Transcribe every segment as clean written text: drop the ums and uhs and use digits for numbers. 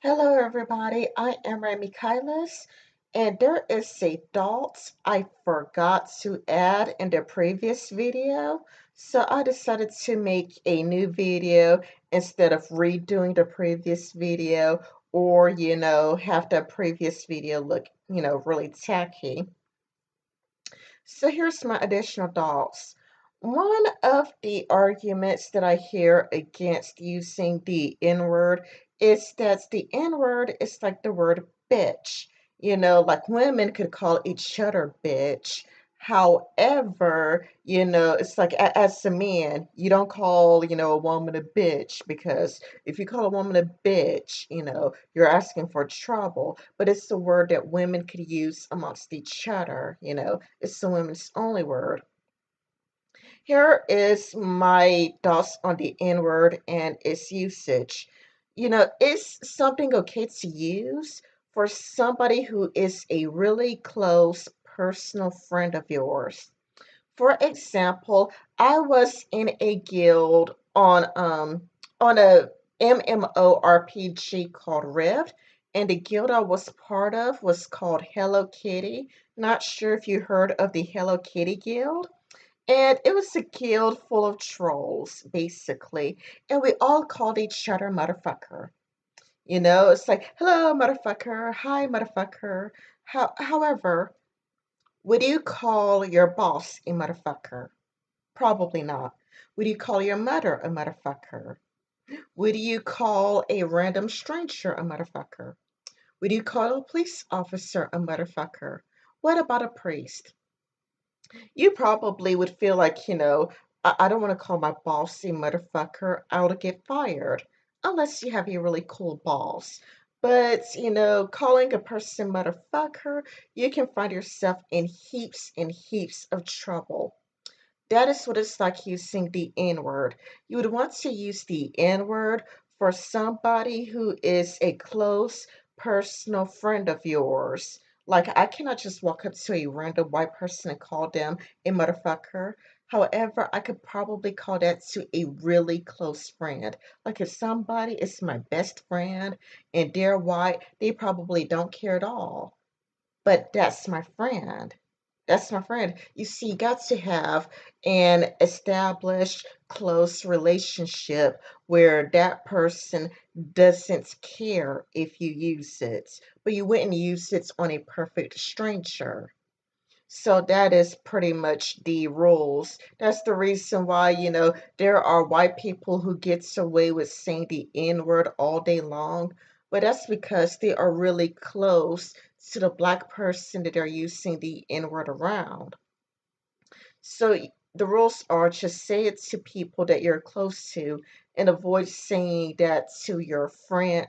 Hello, everybody. I am Remy Kailas, and there is a thought I forgot to add in the previous video. So I decided to make a new video instead of redoing the previous video or, have the previous video look, really tacky. So here's my additional thoughts. One of the arguments that I hear against using the N word is that the N word is like the word bitch. Like women could call each other bitch. However, it's like as a man, you don't call, a woman a bitch because if you call a woman a bitch, you're asking for trouble. But it's the word that women could use amongst each other, it's the women's only word. Here is my thoughts on the N word and its usage. Is something okay to use for somebody who is a really close personal friend of yours? For example, I was in a guild on a MMORPG called Rift, and the guild I was part of was called Hello Kitty. Not sure if you heard of the Hello Kitty Guild. And it was a guild full of trolls, basically. And we all called each other motherfucker. It's like, hello, motherfucker. Hi, motherfucker. However, would you call your boss a motherfucker? Probably not. Would you call your mother a motherfucker? Would you call a random stranger a motherfucker? Would you call a police officer a motherfucker? What about a priest? You probably would feel like, I don't want to call my boss a motherfucker. I'll get fired. Unless you have a really cool boss. But, calling a person motherfucker, you can find yourself in heaps and heaps of trouble. That is what it's like using the N word. You would want to use the N word for somebody who is a close personal friend of yours. Like, I cannot just walk up to a random white person and call them a motherfucker. However, I could probably call that to a really close friend. Like, if somebody is my best friend and they're white, they probably don't care at all. But that's my friend. That's my friend. You see, you got to have an established, close relationship where that person doesn't care if you use it, but you wouldn't use it on a perfect stranger. So that is pretty much the rules. That's the reason why, there are white people who gets away with saying the N word all day long, but that's because they are really close to the black person that they're using the N word around. So the rules are just say it to people that you're close to and avoid saying that to your friend,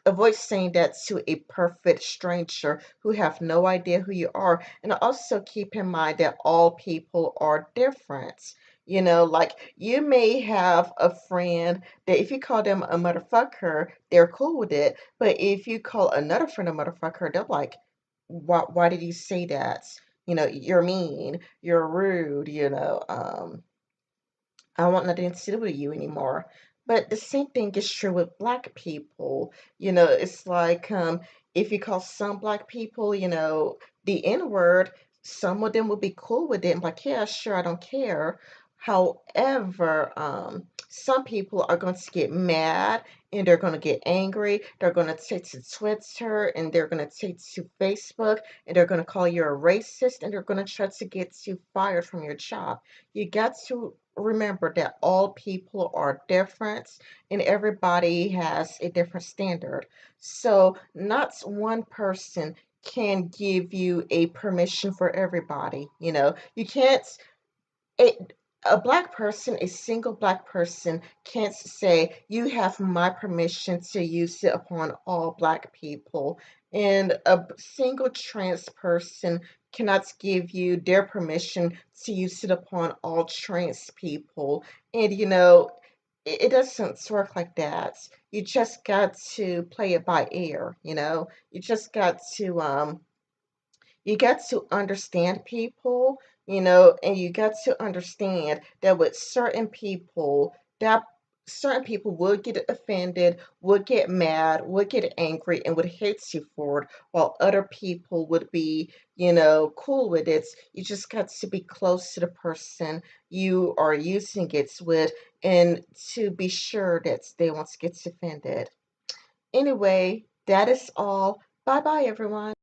avoid saying that to a perfect stranger who have no idea who you are. And also keep in mind that all people are different. Like you may have a friend that if you call them a motherfucker, they're cool with it. But if you call another friend a motherfucker, they're like, why did you say that? You're mean, you're rude, I want nothing to do with you anymore. But the same thing is true with black people. It's like if you call some black people, the N word, some of them would be cool with it and like, yeah, sure, I don't care. However, some people are going to get mad and they're going to get angry. They're going to take to Twitter and they're going to take to Facebook and they're going to call you a racist and they're going to try to get you fired from your job. You got to remember that all people are different and everybody has a different standard. So, not one person can give you a permission for everybody. You can't, a, a black person, a single black person can't say, you have my permission to use it upon all black people. And a single trans person cannot give you their permission to use it upon all trans people. And, it doesn't work like that. You just got to play it by ear, You just got to you got to understand people, and you got to understand that with certain people, that certain people would get offended, would get mad, would get angry, and would hate you for it, while other people would be, cool with it. You just got to be close to the person you are using it with and to be sure that they won't get offended. Anyway, that is all. Bye bye, everyone.